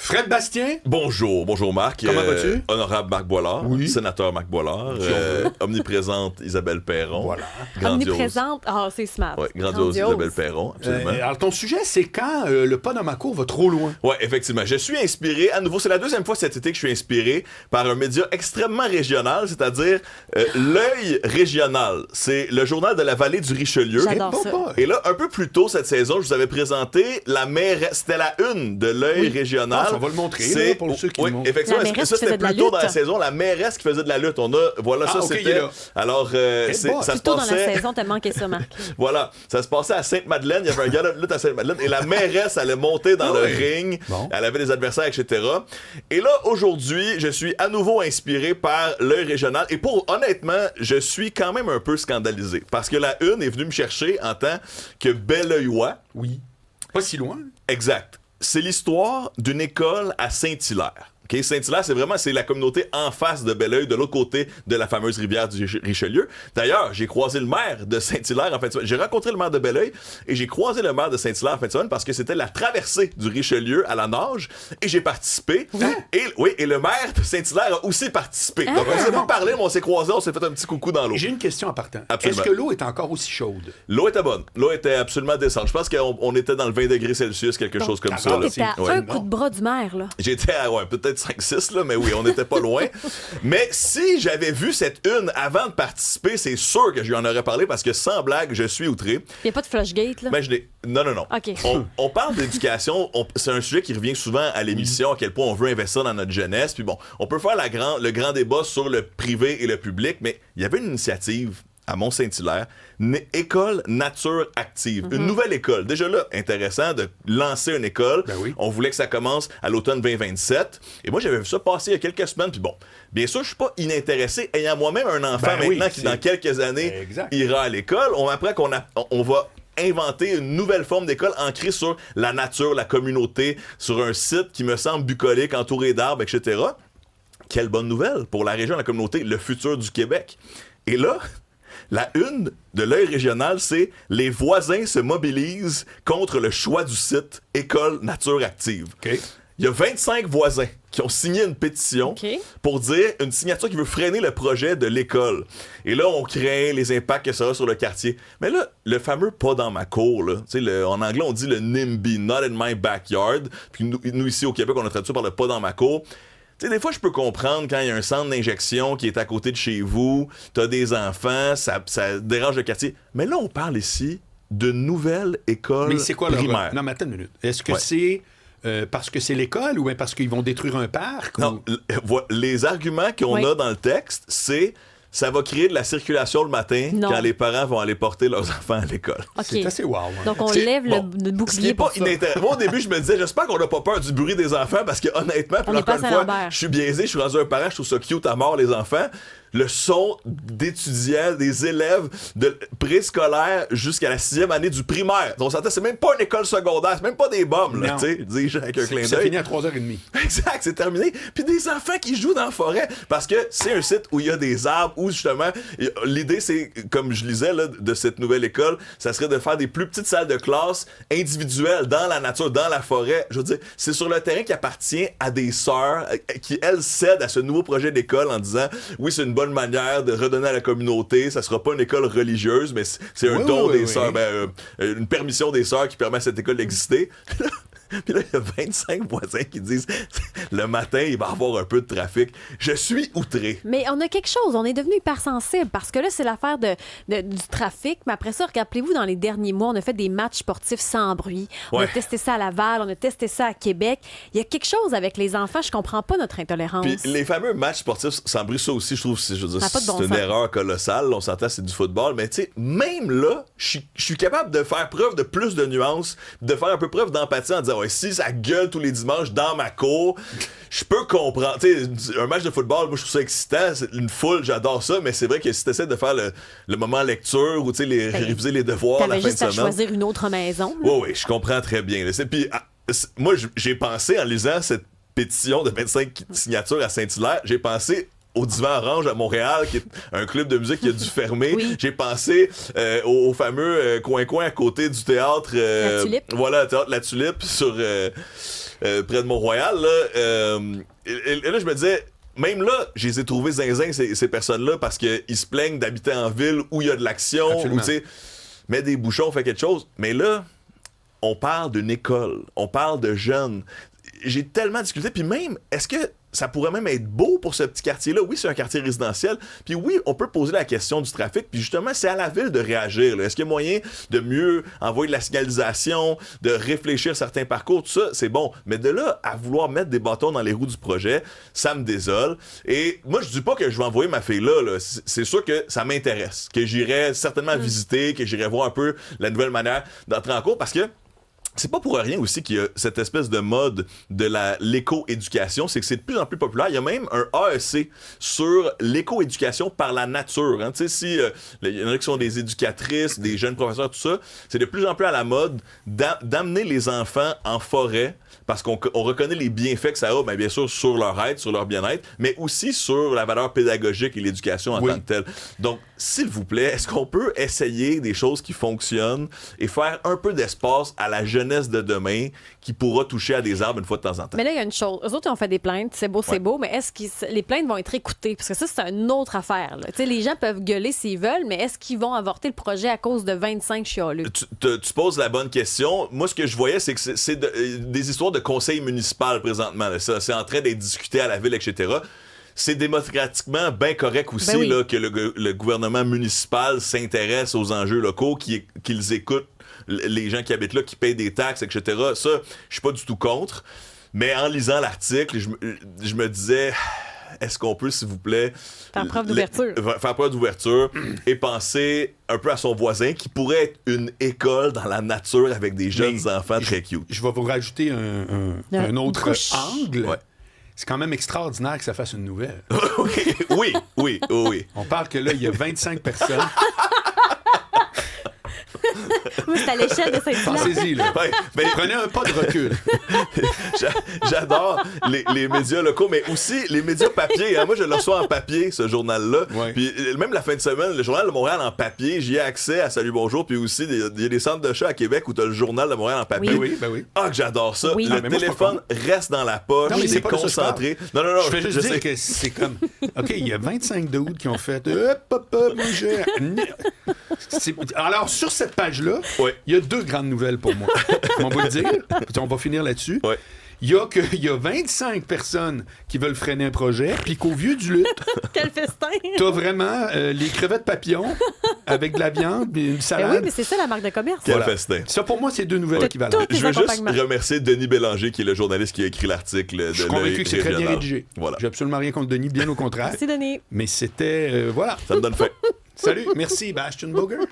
Fred Bastien. Bonjour Marc. Comment vas-tu? Honorable Marc Boilard, Oui. sénateur Marc Boilard, omniprésente Isabelle Perron. Voilà. Grandiose. Omniprésente, c'est smart. Ouais, grandiose Isabelle Perron, absolument. Alors, ton sujet, c'est quand le pas dans ma cour va trop loin. Ouais, effectivement. Je suis inspiré, à nouveau, c'est la deuxième fois cet été que je suis inspiré par un média extrêmement régional, c'est-à-dire L'Œil régional. C'est le journal de la vallée du Richelieu. J'adore ça. Et là, un peu plus tôt cette saison, je vous avais présenté la mairesse. C'était la une de L'Œil régional. On va le montrer là, pour ceux qui oui, le montrent. effectivement. La mairesse Ça, qui faisait c'était de la plus tôt dans la lutte. saison. La mairesse qui faisait de la lutte. Voilà, ça, ok, il est c'était. là. Alors, boy. ça se Plus tôt dans la passait. saison, t'as manqué ça, Marc. Voilà, ça se passait à Sainte-Madeleine. Il y avait un gars de lutte à Sainte-Madeleine et la mairesse allait monter dans le ring. Bon. Elle avait des adversaires, etc. Et là, aujourd'hui, je suis à nouveau inspiré par L'Œil régional. Et honnêtement, je suis quand même un peu scandalisé. Parce que la une est venue me chercher en tant que Bel-Oeillois. Oui. Pas si loin. Exact. C'est l'histoire d'une école à Saint-Hilaire. Okay? Saint-Hilaire, c'est la communauté en face de Belleuil, de l'autre côté de la fameuse rivière du Richelieu. D'ailleurs, j'ai croisé le maire de Saint-Hilaire en fin de semaine. J'ai rencontré le maire de Belleuil et j'ai croisé le maire de Saint-Hilaire en fin de semaine parce que c'était la traversée du Richelieu à la nage et j'ai participé. Et le maire de Saint-Hilaire a aussi participé. Donc, on s'est pas parlé, mais on s'est croisés, on s'est fait un petit coucou dans l'eau. J'ai une question en partant. Absolument. Est-ce que l'eau est encore aussi chaude? L'eau était bonne. L'eau était absolument décente. Je pense qu'on était dans le 20 degrés Celsius, quelque chose comme ça. Là. T'étais à Ouais. un coup de bras du maire, là. J'étais à peut-être 5-6, là, mais oui, on n'était pas loin. Mais si j'avais vu cette une avant de participer, c'est sûr que je lui en aurais parlé parce que sans blague, je suis outré. Il n'y a pas de Flushgate, là. Mais Non. OK. On parle d'éducation, c'est un sujet qui revient souvent à l'émission, à quel point on veut investir dans notre jeunesse. Puis bon, on peut faire le grand débat sur le privé et le public, mais il y avait une initiative à Mont-Saint-Hilaire, une école nature active. Une nouvelle école. Déjà là, intéressant de lancer une école. Ben oui. On voulait que ça commence à l'automne 2027. Et moi, j'avais vu ça passer il y a quelques semaines. Puis bon, bien sûr, je suis pas inintéressé. Ayant moi-même un enfant Ben oui, maintenant qui, dans quelques années, Exact. ira à l'école, on apprend on va inventer une nouvelle forme d'école ancrée sur la nature, la communauté, sur un site qui me semble bucolique, entouré d'arbres, etc. Quelle bonne nouvelle pour la région, la communauté, le futur du Québec. Et là, la une de L'Œil régional, c'est « Les voisins se mobilisent contre le choix du site École Nature Active ». OK. Il y a 25 voisins qui ont signé une pétition pour dire une signature qui veut freiner le projet de l'école. Et là, on craint les impacts que ça a sur le quartier. Mais là, le fameux « pas dans ma cour », là, en anglais, on dit le NIMBY, « Not in my backyard ». Puis nous, ici au Québec, on a traduit ça par le « pas dans ma cour ». Tu sais, des fois, je peux comprendre quand il y a un centre d'injection qui est à côté de chez vous, t'as des enfants, ça dérange le quartier. Mais là, on parle ici de nouvelles écoles Mais c'est quoi primaires. Non, mais attends une minute. Est-ce que Ouais. c'est parce que c'est l'école ou bien parce qu'ils vont détruire un parc? Non, ou... les arguments qu'on Oui. a dans le texte, c'est ça va créer de la circulation le matin Non. quand les parents vont aller porter leurs enfants à l'école. OK. C'est assez wow. Hein. Donc, on C'est- lève bon, le Ce qui bouclier n'est pas pour ça. inintéressant. Moi, au début, je me disais, j'espère qu'on n'a pas peur du bruit des enfants parce que honnêtement, puis On n'est encore pas une à fois, Saint-Lambert. je suis biaisé, je suis rendu un parent, je trouve ça cute à mort, les enfants. Le son d'étudiants, des élèves de préscolaire jusqu'à la 6e année du primaire. On s'entend, c'est même pas une école secondaire, c'est même pas des bombes, là, Non. tu sais, dis-je avec un clin Ça d'œil. finit à 3h30. Exact, c'est terminé. Puis des enfants qui jouent dans la forêt. Parce que c'est un site où il y a des arbres, où justement, l'idée c'est, comme je lisais là, de cette nouvelle école, ça serait de faire des plus petites salles de classe individuelles dans la nature, dans la forêt. Je veux dire, c'est sur le terrain qui appartient à des sœurs qui, elles, cèdent à ce nouveau projet d'école en disant, oui, c'est une bonne manière de redonner à la communauté, ça sera pas une école religieuse, mais c'est un Oui, don oui, des oui. sœurs, une permission des sœurs qui permet à cette école d'exister. Puis là, il y a 25 voisins qui disent le matin, il va y avoir un peu de trafic. Je suis outré. Mais on a quelque chose, on est devenu hypersensible parce que là, c'est l'affaire du trafic. Mais après ça, rappelez-vous, dans les derniers mois, on a fait des matchs sportifs sans bruit. On a Ouais. testé ça à Laval, on a testé ça à Québec. Il y a quelque chose avec les enfants, je comprends pas notre intolérance. Puis les fameux matchs sportifs sans bruit, ça aussi, je trouve, je veux dire, Ça a pas de bon c'est une sens. erreur colossale. On s'entend, c'est du football. Mais tu sais, même là, je suis capable de faire preuve de plus de nuances, de faire un peu preuve d'empathie en disant, ouais, si ça gueule tous les dimanches dans ma cour, je peux comprendre. Tu sais, un match de football, moi, je trouve ça excitant. C'est une foule, j'adore ça. Mais c'est vrai que si tu essaies de faire le moment lecture ou tu sais, réviser les devoirs la T'avais fin de juste à semaine. choisir une autre maison. là. Oui, je comprends très bien. Là. Puis, moi, j'ai pensé, en lisant cette pétition de 25 signatures à Saint-Hilaire, j'ai pensé au Divan Orange à Montréal, qui est un club de musique qui a dû fermer. Oui. J'ai pensé au fameux coin-coin à côté du théâtre... La Tulipe. Voilà, le théâtre La Tulipe sur... près de Mont-Royal, là, et là, je me disais, même là, je les ai trouvés zinzin, ces personnes-là, parce qu'ils se plaignent d'habiter en ville où il y a de l'action, où, tu sais, mets des bouchons, fait quelque chose. Mais là, on parle d'une école, on parle de jeunes. J'ai tellement discuté, puis même, est-ce que ça pourrait même être beau pour ce petit quartier-là? Oui, c'est un quartier résidentiel, puis oui, on peut poser la question du trafic, puis justement, c'est à la ville de réagir, là. Est-ce qu'il y a moyen de mieux envoyer de la signalisation, de réfléchir certains parcours, tout ça, c'est bon. Mais de là à vouloir mettre des bâtons dans les roues du projet, ça me désole. Et moi, je dis pas que je vais envoyer ma fille là. C'est sûr que ça m'intéresse, que j'irai certainement visiter, que j'irai voir un peu la nouvelle manière d'entrer en cours, parce que c'est pas pour rien aussi qu'il y a cette espèce de mode de l'éco-éducation, c'est que c'est de plus en plus populaire. Il y a même un AEC sur l'éco-éducation par la nature. Hein. Tu sais, si il y en a qui sont des éducatrices, des jeunes professeurs, tout ça, c'est de plus en plus à la mode d'amener les enfants en forêt parce qu'on reconnaît les bienfaits que ça a, bien sûr, sur leur être, sur leur bien-être, mais aussi sur la valeur pédagogique et l'éducation en tant que telle. Donc, s'il vous plaît, est-ce qu'on peut essayer des choses qui fonctionnent et faire un peu d'espace à la jeunesse de demain qui pourra toucher à des arbres une fois de temps en temps? Mais là, il y a une chose. Eux autres, ils ont fait des plaintes. C'est beau, mais est-ce que les plaintes vont être écoutées? Parce que ça, c'est une autre affaire. Tu sais, les gens peuvent gueuler s'ils veulent, mais est-ce qu'ils vont avorter le projet à cause de 25 chialeux? Tu poses la bonne question. Moi, ce que je voyais, c'est que c'est des histoires de conseil municipal présentement. Là. Ça, c'est en train d'être discuté à la ville, etc. C'est démocratiquement bien correct aussi là, que le gouvernement municipal s'intéresse aux enjeux locaux, qu'ils écoutent les gens qui habitent là, qui payent des taxes, etc. Ça, je suis pas du tout contre. Mais en lisant l'article, je me disais, est-ce qu'on peut, s'il vous plaît, faire preuve d'ouverture. Faire preuve d'ouverture et penser un peu à son voisin qui pourrait être une école dans la nature avec des jeunes enfants très cute. Je vais vous rajouter un autre angle. Ouais. C'est quand même extraordinaire que ça fasse une nouvelle. Oui. On parle que là, il y a 25 personnes. C'est à l'échelle de Saint-Hilaire. Pensez-y, là. Ouais, mais prenez un pas de recul. J'adore les médias locaux, mais aussi les médias papier. Hein. Moi, je le reçois en papier, ce journal-là. Ouais. Puis même la fin de semaine, le Journal de Montréal en papier, j'y ai accès à Salut Bonjour. Puis aussi, il y a des centres de chat à Québec où tu as le Journal de Montréal en papier. Ben oui. Ah, que j'adore ça. Oui. Le téléphone reste dans la poche, c'est concentré. Non. Je fais juste dire que c'est comme... OK, il y a 25 dudes qui ont fait... Hop, Alors, sur cette page-là, il y a 2 grandes nouvelles pour moi. On va le dire. On va finir là-dessus. Ouais. Il y a 25 personnes qui veulent freiner un projet, puis qu'au Vieux du Lutte, quel festin! t'as vraiment les crevettes papillons avec de la viande et une salade. Ben oui, mais c'est ça la marque de commerce. Quel festin. Ça, pour moi, c'est 2 nouvelles équivalentes. Je veux juste remercier Denis Bélanger, qui est le journaliste qui a écrit l'article de Je suis convaincu que c'est très bien rédigé. Voilà. J'ai absolument rien contre Denis, bien au contraire. Merci, Denis. Mais c'était... voilà. Ça me donne faim. Salut, merci, Bastion Boger.